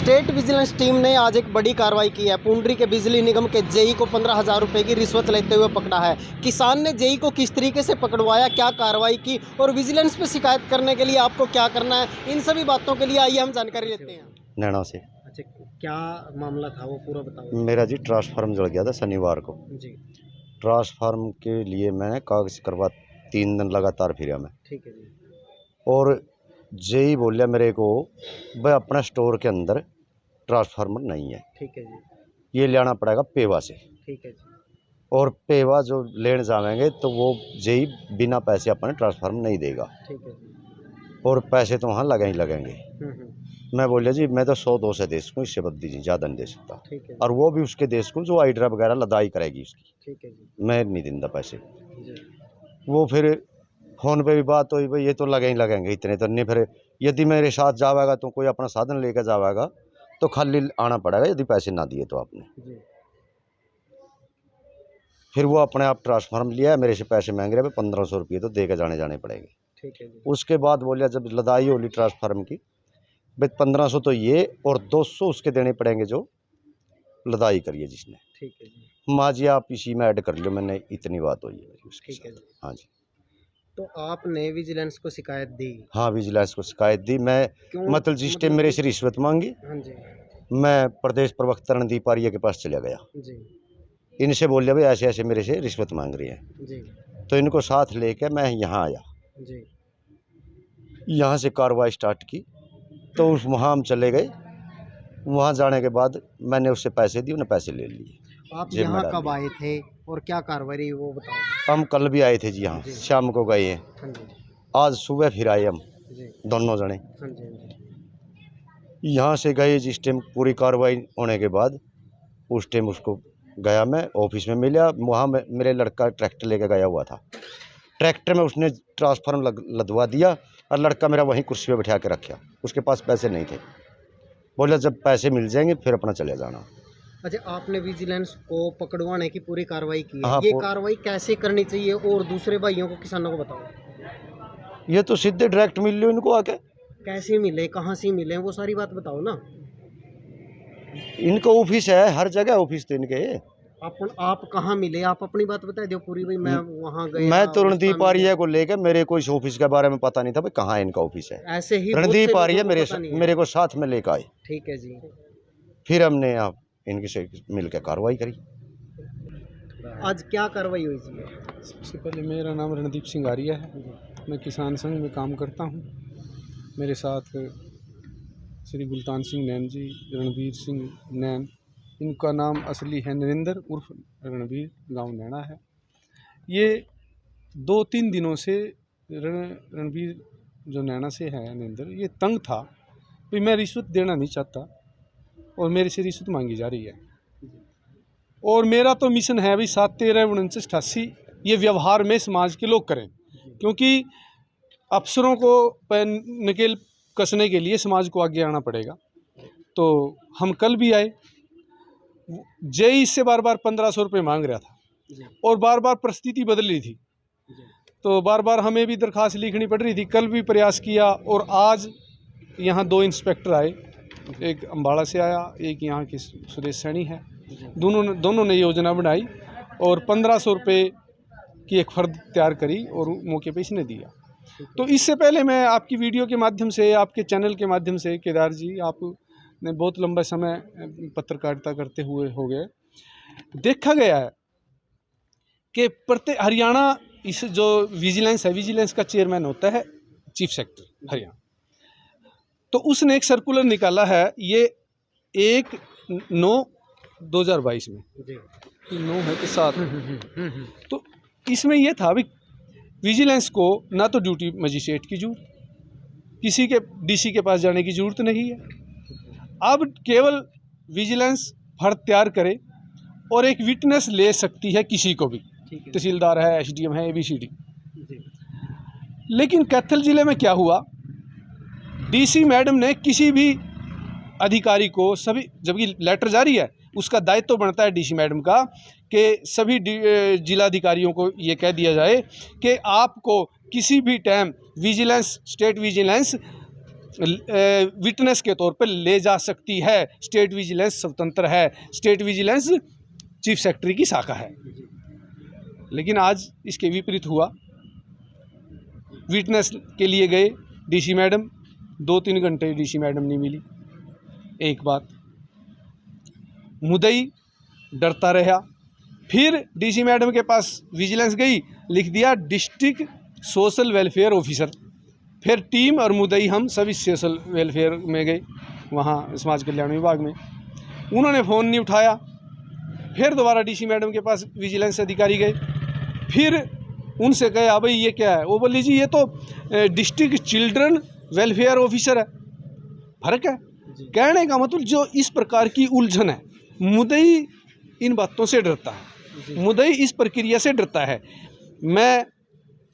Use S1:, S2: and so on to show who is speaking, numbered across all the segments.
S1: State vigilance team ने आज एक बड़ी कार्रवाई की है। पुंडरी के बिजली निगम के जेई को 15,000 रुपए की रिश्वत लेते हुए पकड़ा है। किसान ने जेई को किस तरीके से पकड़वाया, क्या कार्रवाई की और विजिलेंस पे शिकायत करने के लिए आपको क्या करना है, इन सभी बातों के लिए आइए हम जानकारी लेते हैं।
S2: नैना से।
S1: अच्छा, क्या मामला था वो पूरा बताओ।
S2: मेरा जी ट्रांसफार्म जल गया था शनिवार को।
S1: जी,
S2: ट्रांसफार्म के लिए मैंने कागज करवा 3 दिन लगातार फिरा मैं,
S1: ठीक है जी।
S2: और जेई बोलिया मेरे को भाई अपना स्टोर के अंदर ट्रांसफार्मर नहीं है,
S1: ठीक है जी।
S2: ये लेना पड़ेगा पेवा से।
S1: ठीक है जी।
S2: और पेवा जो लेने जाएंगे तो वो जेई बिना पैसे अपने ट्रांसफार्मर नहीं देगा,
S1: ठीक है जी।
S2: और पैसे तो वहाँ लगे ही लगेंगे।
S1: हम्म।
S2: मैं बोलिया जी मैं तो 100-200 दे सकूँ, इससे बद्दी जी ज़्यादा नहीं दे सकता।
S1: ठीक है जी।
S2: और वो भी उसके दे सकूँ जो हाइड्रा वगैरह लदाई करेगी उसकी,
S1: ठीक है जी।
S2: मैं नहीं देता पैसे।
S1: जी।
S2: वो फिर फ़ोन पे भी बात हुई, भाई ये तो लगे ही लगेंगे इतने तो नहीं, फिर यदि मेरे साथ जावेगा तो कोई अपना साधन लेकर जावेगा तो खाली आना पड़ेगा यदि पैसे ना दिए तो आपने।
S1: जी।
S2: फिर वो अपने आप ट्रांसफार्म लिया, मेरे से पैसे मांग रहे, 1500 रुपये तो दे के जाने पड़ेंगे।
S1: ठीक है जी।
S2: उसके बाद बोलिया जब लदाई होली ट्रांसफार्म की, भाई 1500 तो ये और 200 उसके देने पड़ेंगे जो लदाई करिए जिसने।
S1: ठीक है जी।
S2: माँ जी आप इसी में ऐड कर लो, मैंने इतनी बात हुई है मेरी उसके
S1: ठीक है
S2: साथ।
S1: जी।
S2: हाँ जी।
S1: तो आपने विजिलेंस को शिकायत दी?
S2: हाँ, विजिलेंस को शिकायत दी मैं,
S1: क्यों?
S2: मतलब जिस टाइम मेरे से रिश्वत मांगी,
S1: हाँ जी।
S2: मैं प्रदेश प्रवक्ता रणदीप आर्य के पास चला गया।
S1: जी।
S2: इनसे बोलिया भाई ऐसे ऐसे मेरे से रिश्वत मांग रही है,
S1: जी।
S2: तो इनको साथ लेके मैं यहाँ आया।
S1: जी।
S2: यहाँ से कार्रवाई स्टार्ट की, तो उस वहाँ हम चले गए। वहाँ जाने के बाद मैंने उससे पैसे दिए, उन्हें पैसे ले लिए।
S1: आप
S2: जेब में
S1: यहाँ
S2: डाल
S1: कब
S2: लिए।
S1: आए थे और क्या कार्रवाई रही वो बताओ?
S2: हम कल भी आए थे जी, यहाँ
S1: जी।
S2: शाम को गए हैं,
S1: हाँ जी।
S2: आज सुबह फिर आए हम
S1: जी।
S2: दोनों जने।
S1: हाँ जी। हाँ जी।
S2: यहाँ से गए जिस टाइम पूरी कार्रवाई होने के बाद, उस टाइम उसको गया मैं ऑफिस में मिला। वहाँ मेरे लड़का ट्रैक्टर लेके गया हुआ था, ट्रैक्टर में उसने ट्रांसफार्म लदवा दिया और लड़का मेरा वहीं कुर्सी पे बैठा के रखा। उसके पास पैसे नहीं थे, बोला जब पैसे मिल जाएंगे फिर अपना चले जाना।
S1: अच्छा, आपने विजिलेंस को पकड़वाने की पूरी कार्रवाई की है।
S2: हाँ,
S1: ये कार्रवाई कैसे करनी चाहिए और दूसरे भाइयों को, किसानों को बताओ।
S2: ये तो सीधे डायरेक्ट मिल लो इनको आके।
S1: कैसे मिले, कहाँ से मिले, वो सारी बात बताओ ना।
S2: इनका ऑफिस है, हर जगह ऑफिस थे इनके।
S1: आप कहाँ मिले, आप अपनी बात बता दो पूरी। भाई मैं वहाँ गया,
S2: मैं तो
S1: उस
S2: रणदीप
S1: काम में
S2: आर्य को लेकर, मेरे को इस ऑफिस के बारे में पता नहीं था भाई कहाँ इनका ऑफिस है।
S1: ऐसे ही बहुत से
S2: रणदीप
S1: लोगों
S2: आर्य
S1: को पता नहीं है।
S2: मेरे को साथ में लेकर आए,
S1: ठीक है जी।
S2: फिर हमने आप इनके से मिलकर कार्रवाई करी।
S1: आज क्या कार्रवाई हुई जी?
S3: सबसे पहले मेरा नाम रणदीप सिंह आर्य है, मैं किसान संघ में काम करता हूँ। मेरे साथ श्री गुलतान सिंह नैन जी, रणवीर सिंह नैन, इनका नाम असली है नरेंद्र उर्फ रणवीर, गांव नैना है। ये 2-3 दिनों से रणवीर जो नैना से है नरेंद्र, ये तंग था कि मैं रिश्वत देना नहीं चाहता और मेरे से रिश्वत मांगी जा रही है। और मेरा तो मिशन है भी 7-13-49-88 ये व्यवहार में समाज के लोग करें, क्योंकि अफसरों को नकेल कसने के लिए समाज को आगे आना पड़ेगा। तो हम कल भी आए, जेई से बार बार 1500 रुपये मांग रहा था और बार बार परिस्थिति बदल रही थी, तो बार बार हमें भी दरख्वास्त लिखनी पड़ रही थी। कल भी प्रयास किया और आज यहाँ 2 इंस्पेक्टर आए, एक अम्बाड़ा से आया, एक यहाँ के सुरेश सैनी है। दोनों ने योजना बनाई और 1500 रुपये की एक फर्द तैयार करी और मौके पे इसने दिया। तो इससे पहले मैं आपकी वीडियो के माध्यम से, आपके चैनल के माध्यम से, केदार जी आपने बहुत लंबा समय पत्रकारिता करते हुए हो गए, देखा गया है कि प्रत्येक हरियाणा, इस जो विजिलेंस है, विजिलेंस का चेयरमैन होता है चीफ सेक्रेटरी हरियाणा, तो उसने एक सर्कुलर निकाला है, ये 1/9/2022 में, 9 है कि 7, तो इसमें यह था भी विजिलेंस को ना तो ड्यूटी मजिस्ट्रेट की जरूरत, किसी के डीसी के पास जाने की जरूरत नहीं है। अब केवल विजिलेंस फर्द तैयार करे और एक विटनेस ले सकती है किसी को भी, तहसीलदार है, एसडीएम है, एबीसीडी। लेकिन कैथल जिले में क्या हुआ, डीसी मैडम ने किसी भी अधिकारी को, सभी, जबकि लेटर जारी है, उसका दायित्व तो बनता है डीसी मैडम का कि सभी जिलाधिकारियों को ये कह दिया जाए कि आपको किसी भी time vigilance, state vigilance witness के तौर पर ले जा सकती है। स्टेट विजिलेंस स्वतंत्र है, स्टेट विजिलेंस चीफ सेक्रेटरी की शाखा है। लेकिन आज इसके विपरीत हुआ। विटनेस के लिए गए डीसी मैडम, 2-3 घंटे डीसी मैडम नहीं मिली। एक बात, मुद्दई डरता रहा। फिर डीसी मैडम के पास विजिलेंस गई, लिख दिया डिस्ट्रिक्ट सोशल वेलफेयर ऑफिसर। फिर टीम और मुद्दई हम सभी सोशल वेलफेयर में गए, वहाँ समाज कल्याण विभाग में। उन्होंने फ़ोन नहीं उठाया। फिर दोबारा डीसी मैडम के पास विजिलेंस अधिकारी गए, फिर उनसे कहे भाई ये क्या है? वो बोली जी ये तो डिस्ट्रिक्ट चिल्ड्रन वेलफेयर ऑफिसर है। फर्क है। कहने का मतलब जो इस प्रकार की उलझन है, मुद्दई इन बातों से डरता है, मुद्दई इस प्रक्रिया से डरता है। मैं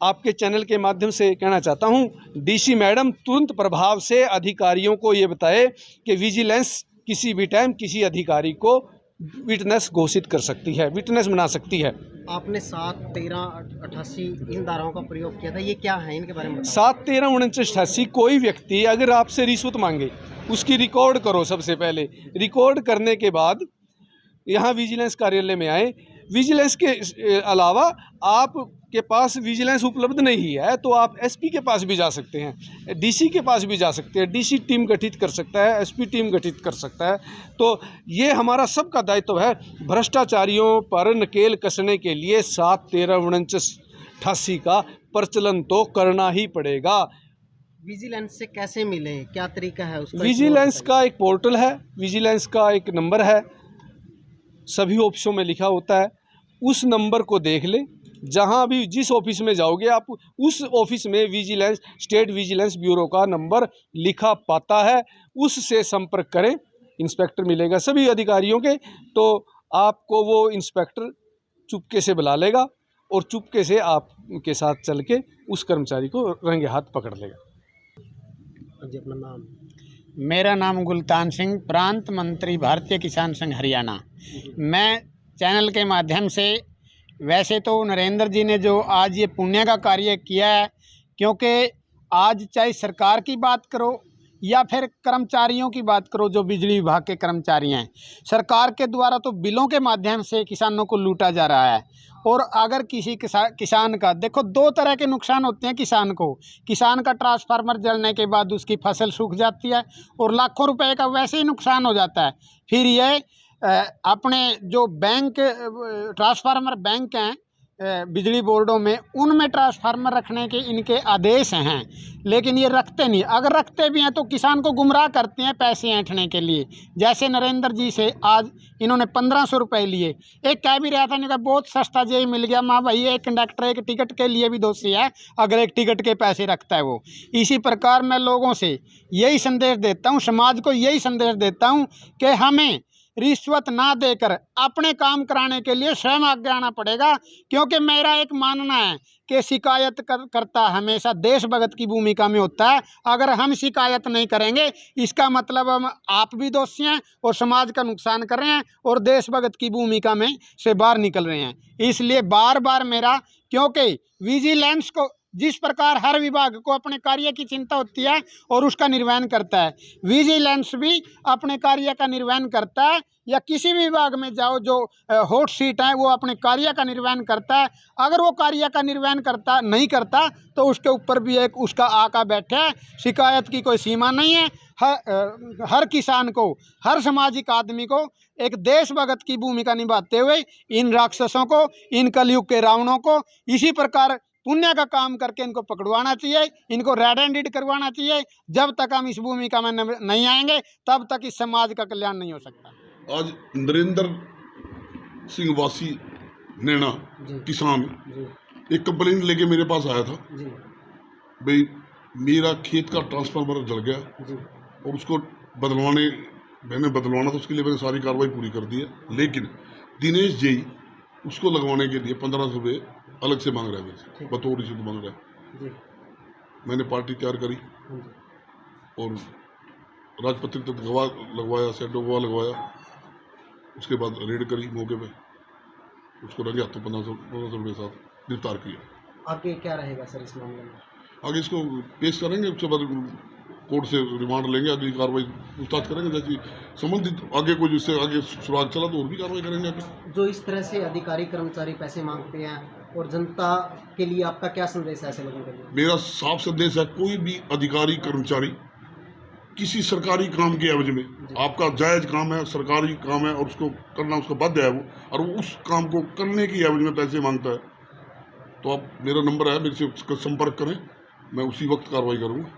S3: आपके चैनल के माध्यम से कहना चाहता हूं, डीसी मैडम तुरंत प्रभाव से अधिकारियों को ये बताए कि विजिलेंस किसी भी टाइम किसी अधिकारी को विटनेस घोषित कर सकती है, विटनेस बना सकती है।
S1: आपने 7, 13, 88 इन धाराओं का प्रयोग किया था, ये क्या है, इनके बारे में बताओ।
S3: 7, 13, 49, 88 कोई व्यक्ति अगर आपसे रिश्वत मांगे उसकी रिकॉर्ड करो। सबसे पहले रिकॉर्ड करने के बाद यहाँ विजिलेंस कार्यालय में आए। विजिलेंस के अलावा आपके पास विजिलेंस उपलब्ध नहीं है तो आप एसपी के पास भी जा सकते हैं, डीसी के पास भी जा सकते हैं। डीसी टीम गठित कर सकता है, एसपी टीम गठित कर सकता है। तो ये हमारा सबका दायित्व है। भ्रष्टाचारियों पर नकेल कसने के लिए 7, 13, 49, 88 का प्रचलन तो करना ही पड़ेगा।
S1: विजिलेंस से कैसे मिले, क्या तरीका है उसका?
S3: विजिलेंस का एक पोर्टल है, विजिलेंस का एक नंबर है, सभी ऑफिसों में लिखा होता है। उस नंबर को देख ले, जहाँ भी जिस ऑफिस में जाओगे आप उस ऑफिस में विजिलेंस स्टेट विजिलेंस ब्यूरो का नंबर लिखा पाता है, उससे संपर्क करें। इंस्पेक्टर मिलेगा सभी अधिकारियों के, तो आपको वो इंस्पेक्टर चुपके से बुला लेगा और चुपके से आपके साथ चल के उस कर्मचारी को रंगे हाथ पकड़ लेगा।
S1: जी, अपना नाम?
S4: मेरा नाम गुलतान सिंह, प्रांत मंत्री भारतीय किसान संघ हरियाणा। मैं चैनल के माध्यम से, वैसे तो नरेंद्र जी ने जो आज ये पुण्य का कार्य किया है, क्योंकि आज चाहे सरकार की बात करो या फिर कर्मचारियों की बात करो, जो बिजली विभाग के कर्मचारी हैं, सरकार के द्वारा तो बिलों के माध्यम से किसानों को लूटा जा रहा है। और अगर किसी किसान का, देखो 2 तरह के नुकसान होते हैं किसान को। किसान का ट्रांसफार्मर जलने के बाद उसकी फसल सूख जाती है और लाखों रुपए का वैसे ही नुकसान हो जाता है। फिर ये अपने जो बैंक ट्रांसफार्मर बैंक हैं बिजली बोर्डों में, उनमें ट्रांसफार्मर रखने के इनके आदेश हैं, लेकिन ये रखते नहीं। अगर रखते भी हैं तो किसान को गुमराह करते हैं पैसे ऐंठने के लिए। जैसे नरेंद्र जी से आज इन्होंने 1500 रुपये लिए। एक कह भी रहा था, इनका बहुत सस्ता जेई मिल गया। माँ भाई, एक कंडक्टर एक टिकट के लिए भी दोषी है अगर एक टिकट के पैसे रखता है वो। इसी प्रकार मैं लोगों से यही संदेश देता हूँ, समाज को यही संदेश देता हूँ कि हमें रिश्वत ना देकर अपने काम कराने के लिए स्वयं आगे आना पड़ेगा। क्योंकि मेरा एक मानना है कि शिकायत करता हमेशा देशभक्त की भूमिका में होता है। अगर हम शिकायत नहीं करेंगे, इसका मतलब हम आप भी दोषी हैं और समाज का नुकसान कर रहे हैं और देशभक्त की भूमिका में से बाहर निकल रहे हैं। इसलिए बार बार मेरा, क्योंकि विजिलेंस को जिस प्रकार हर विभाग को अपने कार्य की चिंता होती है और उसका निर्वहन करता है, विजिलेंस भी अपने कार्य का निर्वहन करता है। या किसी भी विभाग में जाओ, जो हॉट सीट है वो अपने कार्य का निर्वहन करता है। अगर वो कार्य का निर्वहन नहीं करता तो उसके ऊपर भी एक उसका आका बैठा है। शिकायत की कोई सीमा नहीं है। हर किसान को, हर सामाजिक आदमी को एक देशभक्त की भूमिका निभाते हुए इन राक्षसों को, इन कलयुग के रावणों को इसी प्रकार पुण्य का काम करके इनको पकड़वाना चाहिए, इनको रेड हैंडेड करवाना चाहिए। जब तक हम इस भूमिका में नहीं आएंगे तब तक इस समाज का कल्याण नहीं हो सकता।
S5: आज नरेंद्र सिंह वासी नैना किसान एक कंप्लेंट लेके मेरे पास आया था, भाई मेरा खेत का ट्रांसफार्मर जल गया और उसको मैंने बदलवाना था। उसके लिए मैंने सारी कार्रवाई पूरी कर दी है, लेकिन दिनेश जी उसको लगवाने के लिए 1500 रुपये अलग से मांग रहा है, मेरे से बतौर रिश्वत मांग रहा है। मैंने पार्टी तैयार करी और राजपत्रित गवाह लगवाया, सेडो गवाह लगवाया। उसके बाद रेड करी मौके पे, उसको रंगे हाथों 1500 रुपये साथ गिरफ्तार किया।
S1: आगे क्या रहेगा सर इस मामले में?
S5: आगे इसको पेश करेंगे, उसके बाद कोर्ट से रिमांड लेंगे, अगली कार्रवाई पूछताछ करेंगे, जैसी संबंधित आगे कोई जिससे आगे सुराग चला तो और भी कार्रवाई करेंगे आगे।
S1: जो इस तरह से अधिकारी कर्मचारी पैसे मांगते हैं और जनता के लिए आपका क्या संदेश है ऐसे लोगों के लिए?
S5: मेरा साफ संदेश है, कोई भी अधिकारी कर्मचारी किसी सरकारी काम के एवज में, आपका जायज काम है, सरकारी काम है और उसको करना उसका बाध्य है वो, और वो उस काम को करने की एवज में पैसे मांगता है, तो आप, मेरा नंबर है, मेरे से संपर्क करें, मैं उसी वक्त कार्रवाई करूँगा।